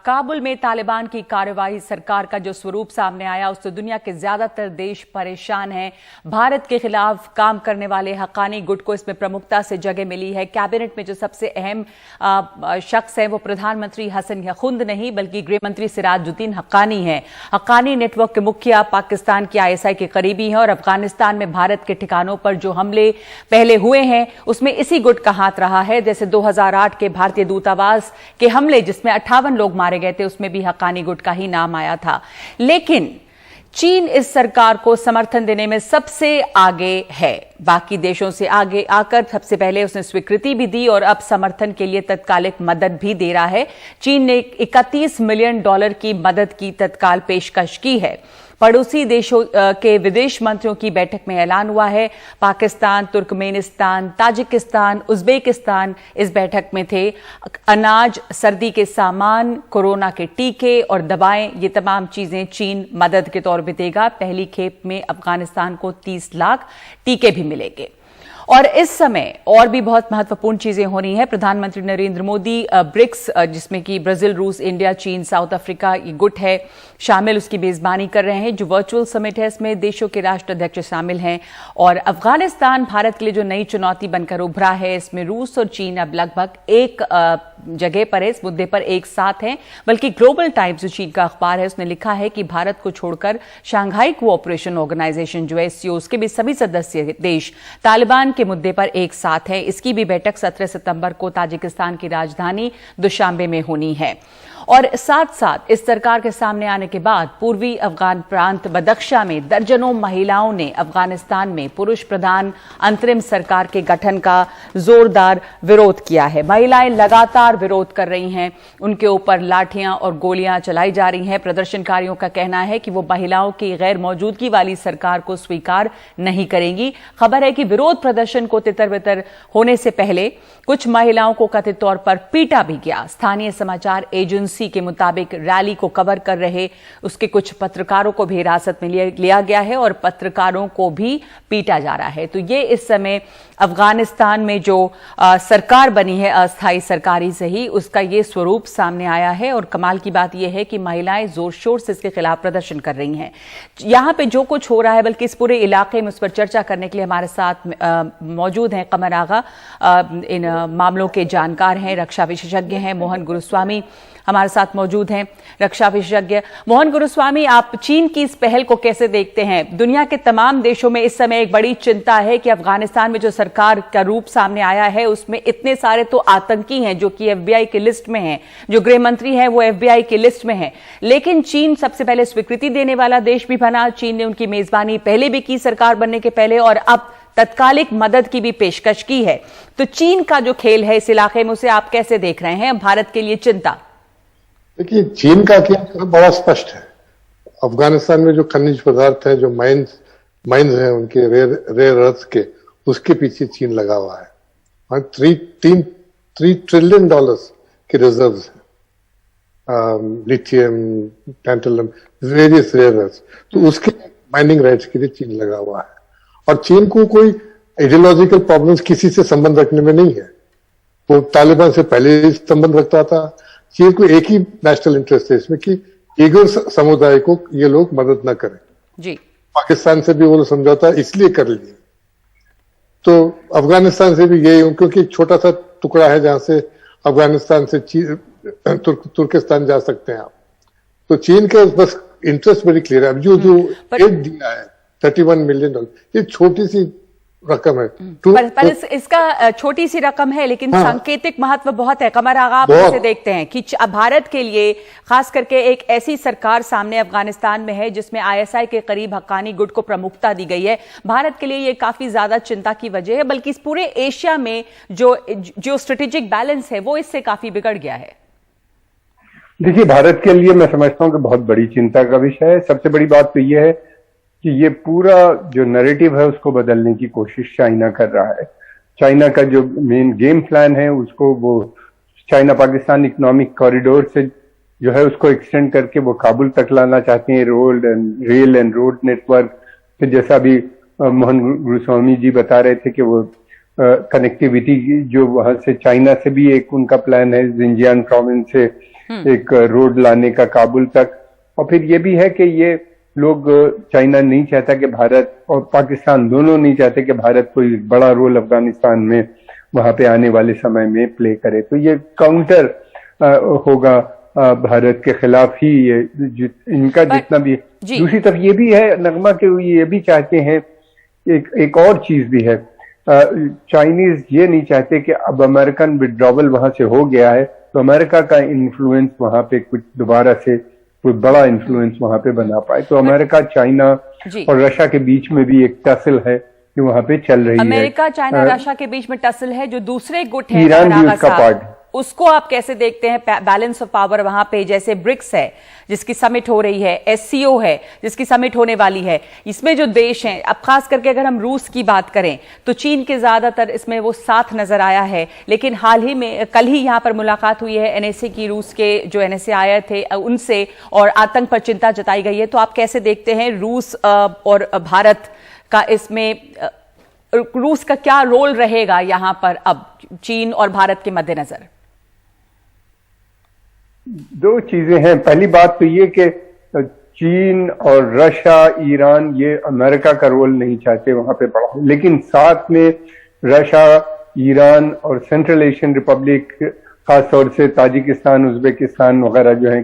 काबुल में तालिबान की कार्यवाही सरकार का जो स्वरूप सामने आया उससे दुनिया के ज्यादातर देश परेशान हैं। भारत के खिलाफ काम करने वाले हक्कानी गुट को इसमें प्रमुखता से जगह मिली है। कैबिनेट में जो सबसे अहम शख्स है वो प्रधानमंत्री हसन यखुंद नहीं बल्कि गृह मंत्री सिराजुद्दीन हक्कानी है। हक्कानी नेटवर्क के मुखिया पाकिस्तान के ISI के करीबी हैं और अफगानिस्तान में भारत के ठिकानों पर जो हमले पहले हुए हैं उसमें इसी गुट का हाथ रहा है। जैसे 2008 के भारतीय दूतावास के हमले जिसमें 58 लोग मारे गए थे उसमें भी हक्कानी गुट का ही नाम आया था। लेकिन चीन इस सरकार को समर्थन देने में सबसे आगे है। बाकी देशों से आगे आकर सबसे पहले उसने स्वीकृति भी दी और अब समर्थन के लिए तत्कालिक मदद भी दे रहा है। चीन ने $31 मिलियन की मदद की तत्काल पेशकश की है। पड़ोसी देशों के विदेश मंत्रियों की बैठक में ऐलान हुआ है। पाकिस्तान, तुर्कमेनिस्तान, ताजिकिस्तान, उज्बेकिस्तान इस बैठक में थे। अनाज, सर्दी के सामान, कोरोना के टीके और दवाएं, ये तमाम चीजें चीन मदद के तौर पर देगा। पहली खेप में अफगानिस्तान को 30 लाख टीके भी मिलेंगे। और इस समय और भी बहुत महत्वपूर्ण चीजें हो रही हैं। प्रधानमंत्री नरेंद्र मोदी ब्रिक्स, जिसमें कि ब्राजील, रूस, इंडिया, चीन, साउथ अफ्रीका ये गुट है, शामिल उसकी मेजबानी कर रहे हैं। जो वर्चुअल समिट है इसमें देशों के राष्ट्राध्यक्ष शामिल हैं। और अफगानिस्तान भारत के लिए जो नई चुनौती बनकर उभरा है इसमें रूस और चीन अब लगभग एक जगह पर है, इस मुद्दे पर एक साथ हैं। बल्कि ग्लोबल टाइम्स जो चीन का अखबार है उसने लिखा है कि भारत को छोड़कर शंघाई कोऑपरेशन ऑर्गेनाइजेशन जो है SCO, उसके भी सभी सदस्य देश तालिबान के मुद्दे पर एक साथ है। इसकी भी बैठक 17 सितंबर को ताजिकिस्तान की राजधानी दुशांबे में होनी है। और साथ साथ इस सरकार के सामने आने के बाद पूर्वी अफगान प्रांत बदख्शा में दर्जनों महिलाओं ने अफगानिस्तान में पुरुष प्रधान अंतरिम सरकार के गठन का जोरदार विरोध किया है। महिलाएं लगातार विरोध कर रही हैं, उनके ऊपर लाठियां और गोलियां चलाई जा रही हैं। प्रदर्शनकारियों का कहना है कि वो महिलाओं की गैर मौजूदगी वाली सरकार को स्वीकार नहीं करेंगी। खबर है कि विरोध प्रदर्शन को तितर बितर होने से पहले कुछ महिलाओं को कथित तौर पर पीटा भी गया। स्थानीय समाचार एजेंसी के मुताबिक रैली को कवर कर रहे उसके कुछ पत्रकारों को भी हिरासत में लिया गया है और पत्रकारों को भी पीटा जा रहा है। तो ये इस समय अफगानिस्तान में जो सरकार बनी है, अस्थायी सरकारी सही, उसका ये स्वरूप सामने आया है। और कमाल की बात यह है कि महिलाएं जोर शोर से इसके खिलाफ प्रदर्शन कर रही हैं। यहां पे जो कुछ हो रहा है बल्कि इस पूरे इलाके में उस पर चर्चा करने के लिए हमारे साथ मौजूद हैं कमर आगा, इन मामलों के जानकार हैं, रक्षा विशेषज्ञ हैं। मोहन गुरुस्वामी हमारे साथ मौजूद हैं, रक्षा विशेषज्ञ। मोहन गुरुस्वामी, आप चीन की इस पहल को कैसे देखते हैं? दुनिया के तमाम देशों में इस समय एक बड़ी चिंता है कि अफगानिस्तान में जो सरकार का रूप सामने आया है उसमें इतने सारे तो आतंकी हैं जो कि FBI की लिस्ट में हैं, जो गृह मंत्री हैं वो FBI की लिस्ट में हैं, लेकिन चीन सबसे पहले स्वीकृति देने वाला देश भी बना। चीन ने उनकी मेजबानी पहले भी की सरकार बनने के पहले और अब तत्कालिक मदद की भी पेशकश की है। तो चीन का जो खेल है इस इलाके में उसे आप कैसे देख रहे हैं? भारत के लिए चिंता? देखिए, चीन का खेल बड़ा स्पष्ट है। अफगानिस्तान में जो खनिज पदार्थ है, जो माइंस हैं उनके रेयर अर्थ के, उसके पीछे चीन लगा हुआ है। और $3 ट्रिलियन के रिजर्व्स हैं, lithium, tantalum, various rare earth, तो उसके माइनिंग राइट्स के लिए चीन लगा हुआ है। और चीन को कोई आइडियोलॉजिकल प्रॉब्लम्स किसी से संबंध रखने में नहीं है। वो तालिबान से पहले ही संबंध रखता था। चीन को एक ही नेशनल इंटरेस्ट है इसमें कि उइगर समुदाय को ये लोग मदद ना करें जी। पाकिस्तान से भी वो लोग समझौता इसलिए कर लिए, तो अफगानिस्तान से भी यही, क्योंकि एक छोटा सा टुकड़ा है जहां से अफगानिस्तान से तुर्किस्तान जा सकते हैं आप। तो चीन का बस इंटरेस्ट वेरी क्लियर है। अब जो एड दिया है $31 मिलियन, ये छोटी सी रकम है। पर इसका छोटी सी रकम है लेकिन सांकेतिक महत्व बहुत है। कमर आगा, आप कैसे देखते हैं कि भारत के लिए खास करके एक ऐसी सरकार सामने अफगानिस्तान में है जिसमें ISI के करीब हक्कानी गुट को प्रमुखता दी गई है? भारत के लिए ये काफी ज्यादा चिंता की वजह है, बल्कि इस पूरे एशिया में जो स्ट्रेटेजिक बैलेंस है वो इससे काफी बिगड़ गया है। देखिए, भारत के लिए मैं समझता हूं कि बहुत बड़ी चिंता का विषय है। सबसे बड़ी बात तो यह है कि ये पूरा जो नैरेटिव है उसको बदलने की कोशिश चाइना कर रहा है। चाइना का जो मेन गेम प्लान है उसको वो चाइना पाकिस्तान इकोनॉमिक कॉरिडोर से जो है उसको एक्सटेंड करके वो काबुल तक लाना चाहते हैं, रेल एंड रोड नेटवर्क। फिर जैसा भी मोहन गुरुस्वामी जी बता रहे थे कि वो कनेक्टिविटी जो वहां से चाइना से भी एक उनका प्लान है, जिंजियान प्रोविंस से एक रोड लाने का काबुल तक। और फिर ये भी है कि ये लोग, चाइना नहीं चाहता कि भारत और पाकिस्तान दोनों नहीं चाहते कि भारत कोई बड़ा रोल अफगानिस्तान में वहां पे आने वाले समय में प्ले करे। तो ये काउंटर होगा भारत के खिलाफ ही ये इनका जितना भी। दूसरी तरफ ये भी है नगमा के ये भी चाहते हैं, एक और चीज भी है, चाइनीज ये नहीं चाहते कि अब अमेरिकन विड्रॉवल वहां से हो गया है तो अमेरिका का इन्फ्लुएंस वहां पे कुछ दोबारा से कोई बड़ा इन्फ्लुएंस वहां पे बना पाए। तो अमेरिका, चाइना और रशिया के बीच में भी एक टसल है कि वहां पे चल रही है। अमेरिका, चाइना, रशिया के बीच में टसल है। जो दूसरे गुट है ईरान भी उसका पार्ट है, उसको आप कैसे देखते हैं? बैलेंस ऑफ पावर वहां पे, जैसे ब्रिक्स है जिसकी समिट हो रही है, एससीओ है जिसकी समिट होने वाली है, इसमें जो देश हैं, अब खास करके अगर हम रूस की बात करें तो चीन के ज्यादातर इसमें वो साथ नजर आया है। लेकिन हाल ही में, कल ही यहां पर मुलाकात हुई है एनएसए की, रूस के जो एनएसए आए थे उनसे, और आतंक पर चिंता जताई गई है। तो आप कैसे देखते हैं रूस और भारत का इसमें, रूस का क्या रोल रहेगा यहां पर अब चीन और भारत के मद्देनजर? दो चीजें हैं। पहली बात तो ये कि चीन और रशिया, ईरान, ये अमेरिका का रोल नहीं चाहते वहां पे बड़ा, लेकिन साथ में रशिया, ईरान और सेंट्रल एशियन रिपब्लिक, खासतौर से ताजिकिस्तान, उज्बेकिस्तान वगैरह जो है,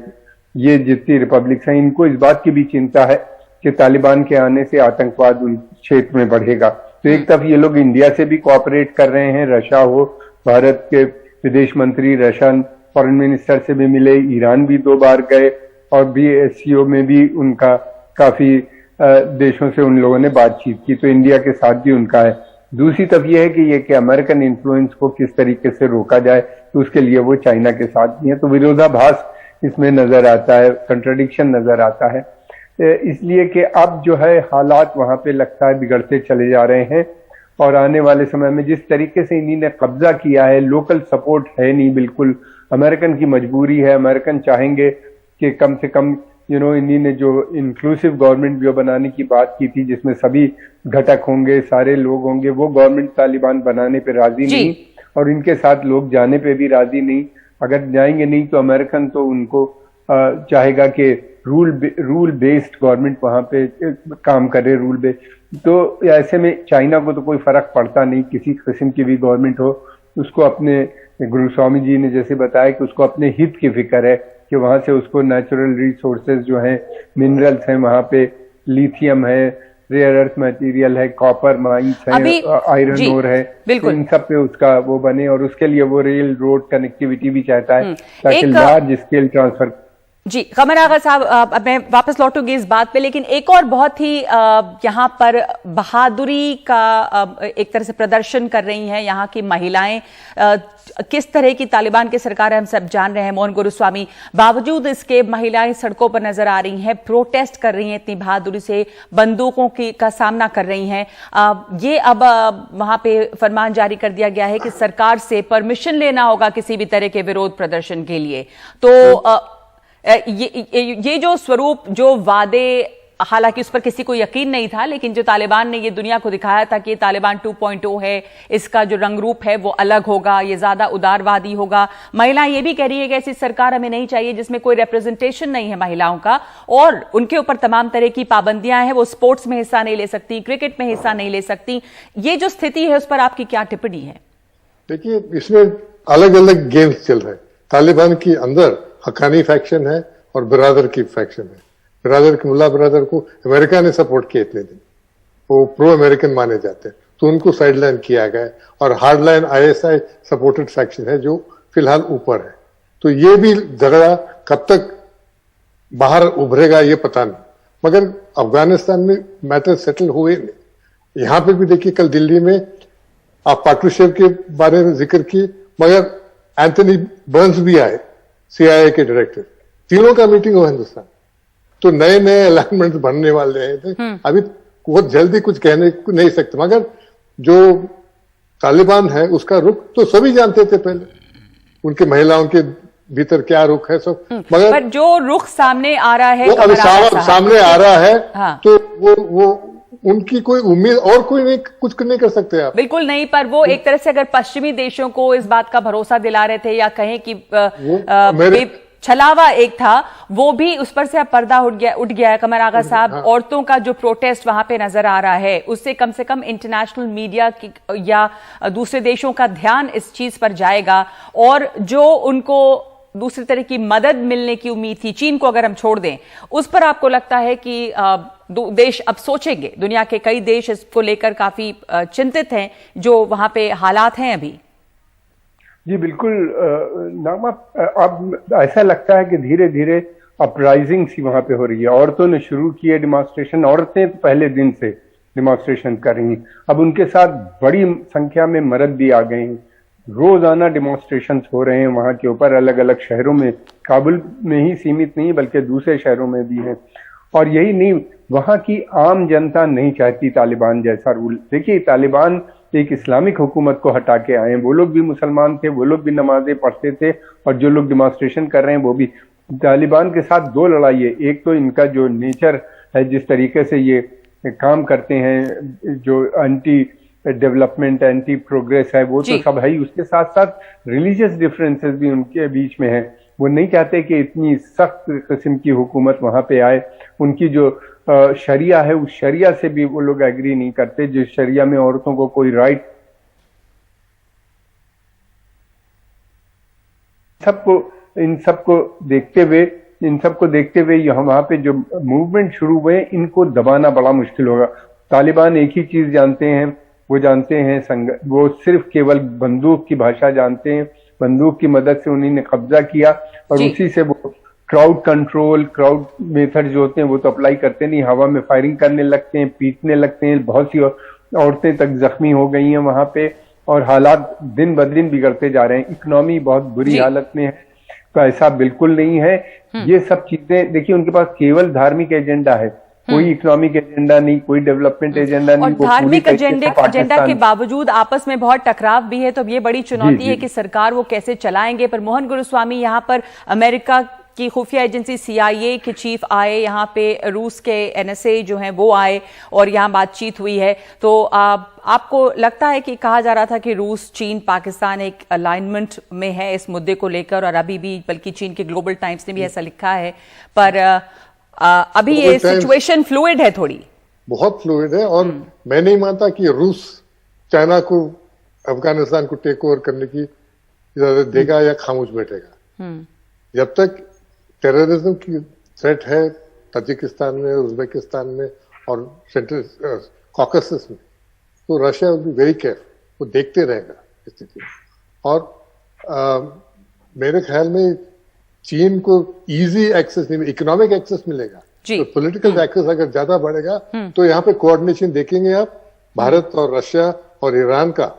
ये जितनी रिपब्लिक्स हैं, इनको इस बात की भी चिंता है कि तालिबान के आने से आतंकवाद उन क्षेत्र में बढ़ेगा। तो एक तरफ ये लोग इंडिया से भी कोऑपरेट कर रहे हैं, रशिया हो, भारत के विदेश मंत्री रशियन फॉरेन मिनिस्टर से भी मिले, ईरान भी 2 बार गए, और भी एससीओ में भी उनका काफी देशों से उन लोगों ने बातचीत की। तो इंडिया के साथ भी उनका है। दूसरी तरफ यह है कि ये कि अमेरिकन इन्फ्लुएंस को किस तरीके से रोका जाए, तो उसके लिए वो चाइना के साथ भी है। तो विरोधाभास इसमें नजर आता है, कंट्राडिक्शन नजर आता है, इसलिए कि अब जो है हालात वहां पे लगता है बिगड़ते चले जा रहे हैं। और आने वाले समय में जिस तरीके से इन्हीं ने कब्जा किया है, लोकल सपोर्ट है नहीं बिल्कुल, अमेरिकन की मजबूरी है। अमेरिकन चाहेंगे कि कम से कम इन्हीं ने जो इंक्लूसिव गवर्नमेंट जो बनाने की बात की थी, जिसमें सभी घटक होंगे, सारे लोग होंगे, वो गवर्नमेंट तालिबान बनाने पे राजी नहीं, और इनके साथ लोग जाने पे भी राजी नहीं। अगर जाएंगे नहीं तो अमेरिकन तो उनको चाहेगा कि रूल बेस्ड गवर्नमेंट वहां पे काम करे, रूल बेस्ड। तो ऐसे में चाइना को तो कोई फर्क पड़ता नहीं, किसी किस्म की भी गवर्नमेंट हो, उसको अपने, गुरु स्वामी जी ने जैसे बताया कि उसको अपने हित की फिक्र है कि वहां से उसको नेचुरल रिसोर्सेज जो हैं, मिनरल्स हैं, वहां पे लिथियम है, रेयर अर्थ मटेरियल है, कॉपर माइंस है, आयरन ओर है, तो इन सब पे उसका वो बने, और उसके लिए वो रेल रोड कनेक्टिविटी भी चाहता है ताकि लार्ज स्केल ट्रांसफर। जी कमर आगा साहब, अब मैं वापस लौटूंगी इस बात पे, लेकिन एक और बहुत ही यहाँ पर बहादुरी का एक तरह से प्रदर्शन कर रही हैं यहाँ की महिलाएं। किस तरह की तालिबान की सरकार है हम सब जान रहे हैं, मोहन गुरुस्वामी, बावजूद इसके महिलाएं सड़कों पर नजर आ रही हैं, प्रोटेस्ट कर रही हैं, इतनी बहादुरी से बंदूकों का सामना कर रही हैं। ये अब वहां पे फरमान जारी कर दिया गया है कि सरकार से परमिशन लेना होगा किसी भी तरह के विरोध प्रदर्शन के लिए। तो ये जो स्वरूप, जो वादे, हालांकि उस पर किसी को यकीन नहीं था, लेकिन जो तालिबान ने ये दुनिया को दिखाया था कि ये तालिबान 2.0 है, इसका जो रंग रूप है वो अलग होगा, ये ज्यादा उदारवादी होगा। महिलाएं ये भी कह रही है कि ऐसी सरकार हमें नहीं चाहिए जिसमें कोई रिप्रेजेंटेशन नहीं है महिलाओं का, और उनके ऊपर तमाम तरह की पाबंदियां हैं, वो स्पोर्ट्स में हिस्सा नहीं ले सकती, क्रिकेट में हिस्सा नहीं ले सकती। ये जो स्थिति है उस पर आपकी क्या टिप्पणी है? देखिए, इसमें अलग अलग गेम्स चल रहे हैं। तालिबान के अंदर हक्कानी फैक्शन है और बिरादर की फैक्शन है। बिरादर के, मुल्ला बिरादर को अमेरिका ने सपोर्ट किया इतने दिन, वो प्रो अमेरिकन माने जाते हैं, तो उनको साइडलाइन किया गया है। और हार्डलाइन आईएसआई सपोर्टेड फैक्शन है जो फिलहाल ऊपर है। तो ये भी झगड़ा कब तक बाहर उभरेगा ये पता नहीं, मगर अफगानिस्तान में मैटर सेटल हुए नहीं। यहां पर भी देखिए, कल दिल्ली में आप पाट्रुशेव के बारे में जिक्र की, मगर एंथनी बर्न्स भी आए, सीआईए के डायरेक्टर, तीनों का मीटिंग हो हिंदुस्तान। तो नए नए अलाइनमेंट बनने वाले हैं। अभी बहुत जल्दी कुछ कहने नहीं सकते, मगर जो तालिबान है उसका रुख तो सभी जानते थे पहले, उनके महिलाओं के भीतर क्या रुख है सब, मगर पर जो रुख सामने आ रहा है, वो अभी सामने आ रहा है। हाँ। तो वो उनकी कोई उम्मीद और कोई नहीं, कुछ नहीं कर सकते आप। बिल्कुल नहीं, पर वो एक तरह से अगर पश्चिमी देशों को इस बात का भरोसा दिला रहे थे, या कहें कि छलावा एक था, वो भी उस पर से अब पर्दा उठ गया है कमर आगा साहब। औरतों का जो प्रोटेस्ट वहां पे नजर आ रहा है, उससे कम से कम इंटरनेशनल मीडिया की या दूसरे देशों का ध्यान इस चीज पर जाएगा, और जो उनको दूसरी तरह की मदद मिलने की उम्मीद थी, चीन को अगर हम छोड़ दें, उस पर आपको लगता है कि देश अब सोचेंगे? दुनिया के कई देश इसको लेकर काफी चिंतित हैं, जो वहां पे हालात हैं अभी। जी बिल्कुल नामा, अब ऐसा लगता है कि धीरे धीरे अपराइजिंग सी वहां पे हो रही है। औरतों ने शुरू किए डिमॉन्स्ट्रेशन, औरतें तो पहले दिन से डिमॉन्स्ट्रेशन कर रही हैं, अब उनके साथ बड़ी संख्या में मर्द भी आ गए हैं। रोजाना डिमॉन्स्ट्रेशन हो रहे हैं वहां के ऊपर, अलग अलग शहरों में, काबुल में ही सीमित नहीं बल्कि दूसरे शहरों में भी हैं। और यही नहीं, वहां की आम जनता नहीं चाहती तालिबान जैसा रूल। देखिए, तालिबान एक इस्लामिक हुकूमत को हटा के आए हैं, वो लोग भी मुसलमान थे, वो लोग भी नमाजें पढ़ते थे, और जो लोग डिमॉन्स्ट्रेशन कर रहे हैं वो भी। तालिबान के साथ दो लड़ाई है, एक तो इनका जो नेचर है, जिस तरीके से ये काम करते हैं, जो एंटी डेवलपमेंट एंटी प्रोग्रेस है, वो तो सब है ही। उसके साथ साथ रिलीजियस डिफरेंसेस भी उनके बीच में है। वो नहीं चाहते कि इतनी सख्त किस्म की हुकूमत वहां पे आए। उनकी जो शरिया है, उस शरिया से भी वो लोग एग्री नहीं करते, जिस शरिया में औरतों को कोई राइट। इन सबको देखते हुए यहाँ वहां पे जो मूवमेंट शुरू हुए, इनको दबाना बड़ा मुश्किल होगा। तालिबान एक ही चीज जानते हैं, वो सिर्फ केवल बंदूक की भाषा जानते हैं। बंदूक की मदद से उन्होंने कब्जा किया, और उसी से वो क्राउड कंट्रोल, क्राउड मेथड जो होते हैं वो तो अप्लाई करते नहीं, हवा में फायरिंग करने लगते हैं, पीटने लगते हैं। बहुत सी औरतें तक जख्मी हो गई हैं वहां पे, और हालात दिन ब दिन बिगड़ते जा रहे हैं। इकोनॉमी बहुत बुरी हालत में है, तो ऐसा बिल्कुल नहीं है। ये सब चीजें देखिए, उनके पास केवल धार्मिक एजेंडा है, कोई इकोनॉमिक एजेंडा नहीं, कोई डेवलपमेंट एजेंडा नहीं। और धार्मिक एजेंडा के बावजूद आपस में बहुत टकराव भी है, तो अब ये बड़ी चुनौती है कि सरकार वो कैसे चलाएंगे। पर मोहन गुरुस्वामी, यहाँ पर अमेरिका की खुफिया एजेंसी CIA के चीफ आए, यहाँ पे रूस के NSA जो हैं वो आए, और यहाँ बातचीत हुई है। तो आपको लगता है कि कहा जा रहा था कि रूस, चीन, पाकिस्तान एक अलाइनमेंट में है इस मुद्दे को लेकर, और अभी भी बल्कि चीन के ग्लोबल टाइम्स ने भी ऐसा लिखा है, पर अभी ये सिचुएशन फ्लूइड है, थोड़ी बहुत फ्लूइड है। और मैं नहीं मानता कि रूस चाइना को अफगानिस्तान को टेक ओवर करने की इजाजत देगा या खामोश बैठेगा। जब तक टेररिज्म की थ्रेट है ताजिकिस्तान में, उज्बेकिस्तान में और सेंट्रल कॉकसस में, तो Russia will be very careful, वो देखते रहेगा स्थिति। और मेरे ख्याल में चीन को इजी एक्सेस नहीं, इकोनॉमिक एक्सेस मिलेगा, तो पॉलिटिकल एक्सेस अगर ज्यादा बढ़ेगा तो यहाँ पे कोऑर्डिनेशन देखेंगे आप, भारत और रशिया और ईरान का।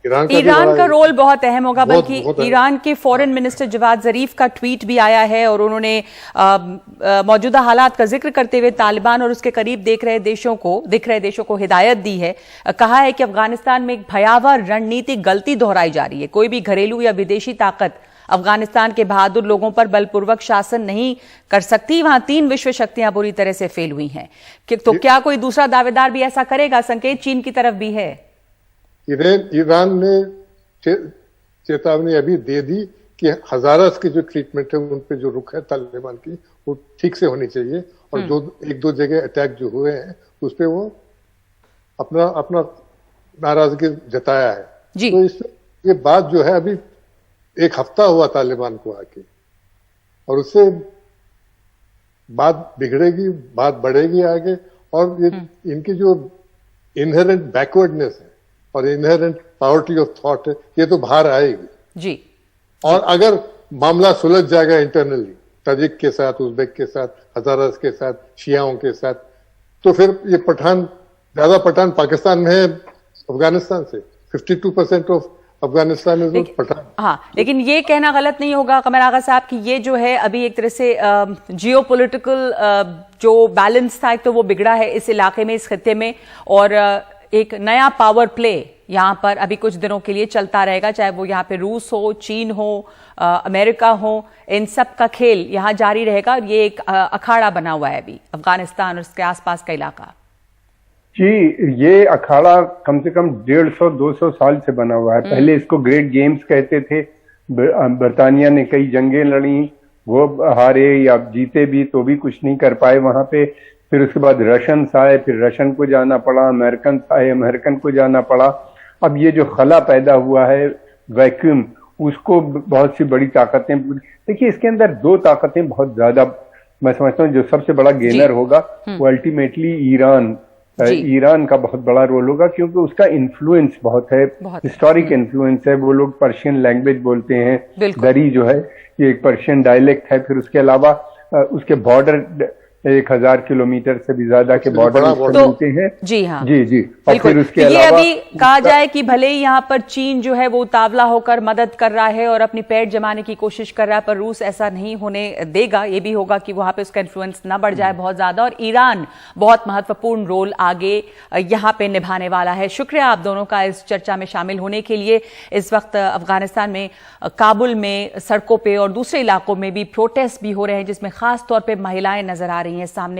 ईरान का रोल बहुत अहम होगा, बल्कि ईरान के फॉरेन मिनिस्टर जवाद जरीफ का ट्वीट भी आया है, और उन्होंने मौजूदा हालात का जिक्र करते हुए तालिबान और उसके करीब दिख रहे देशों को हिदायत दी है। कहा है कि अफगानिस्तान में एक भयावह रणनीतिक गलती दोहराई जा रही है। कोई भी घरेलू या विदेशी ताकत अफगानिस्तान के बहादुर लोगों पर बलपूर्वक शासन नहीं कर सकती। वहां 3 विश्व शक्तियां बुरी तरह से फेल हुई हैं। तो क्या कोई दूसरा दावेदार भी ऐसा करेगा? संकेत चीन की तरफ भी है। ईरान ने चेतावनी अभी दे दी कि हजारस की जो ट्रीटमेंट है, उन पे जो रुख है तालिबान की, वो ठीक से होनी चाहिए। और जो 1-2 जगह अटैक जो हुए हैं उस पे वो अपना नाराजगी जताया है। तो ये बात जो है, अभी 1 हफ्ता हुआ तालिबान को आके, और उससे बात बिगड़ेगी, बात बढ़ेगी आगे। और ये इनकी जो इनहेरेंट बैकवर्डनेस है और इनहेरेंट पावर्टी ऑफ थॉट है, ये तो बाहर आएगी जी। और अगर मामला सुलझ जाएगा इंटरनली, ताजिक के साथ, उज्बेक के साथ, हजारस के साथ, शियाओं के साथ, तो फिर ये ज्यादा पठान पाकिस्तान में है अफगानिस्तान से। 52% ऑफ अफगानिस्तान इज पठान। हाँ, लेकिन ये कहना गलत नहीं होगा कमर आगा साहब कि ये जो है अभी एक तरह से जियोपॉलिटिकल जो बैलेंस था, एक तो वो बिगड़ा है इस इलाके में, इस खित्ते में, और एक नया पावर प्ले यहाँ पर अभी कुछ दिनों के लिए चलता रहेगा, चाहे वो यहाँ पे रूस हो, चीन हो, अमेरिका हो, इन सब का खेल यहाँ जारी रहेगा। और ये एक अखाड़ा बना हुआ है अभी अफगानिस्तान और उसके आसपास का इलाका। जी, ये अखाड़ा कम से कम 150-200 साल से बना हुआ है। पहले इसको ग्रेट गेम्स कहते थे। बरतानिया ने कई जंगें लड़ी, वो हारे या जीते भी तो भी कुछ नहीं कर पाए वहां पे। फिर उसके बाद रशियंस आए, फिर रशियन को जाना पड़ा, अमेरिकन आए, अमेरिकन को जाना पड़ा। अब ये जो खला पैदा हुआ है, वैक्यूम, उसको बहुत सी बड़ी ताकतें, देखिए इसके अंदर दो ताकतें बहुत ज्यादा, मैं समझता हूँ जो सबसे बड़ा गेनर होगा वो अल्टीमेटली ईरान का बहुत बड़ा रोल होगा, क्योंकि उसका इन्फ्लुएंस बहुत है, हिस्टोरिक इन्फ्लुएंस है। वो लोग पर्शियन लैंग्वेज बोलते हैं, दरी जो है ये एक पर्शियन डायलेक्ट है। फिर उसके अलावा उसके बॉर्डर 1000 किलोमीटर से भी ज्यादा के बॉर्डर मिलते हैं। जी हाँ, जी। और फिर उसके ये अलावा अभी कहा जाए कि भले ही यहाँ पर चीन जो है वो उतावला होकर मदद कर रहा है और अपनी पैठ जमाने की कोशिश कर रहा है, पर रूस ऐसा नहीं होने देगा। ये भी होगा कि वहां पे उसका इन्फ्लुएंस ना बढ़ जाए बहुत ज्यादा, और ईरान बहुत महत्वपूर्ण रोल आगे यहाँ पे निभाने वाला है। शुक्रिया आप दोनों का इस चर्चा में शामिल होने के लिए। इस वक्त अफगानिस्तान में काबुल में सड़कों पे और दूसरे इलाकों में भी प्रोटेस्ट भी हो रहे हैं, जिसमें खास तौर पे महिलाएं नजर आ रही हैं सामने।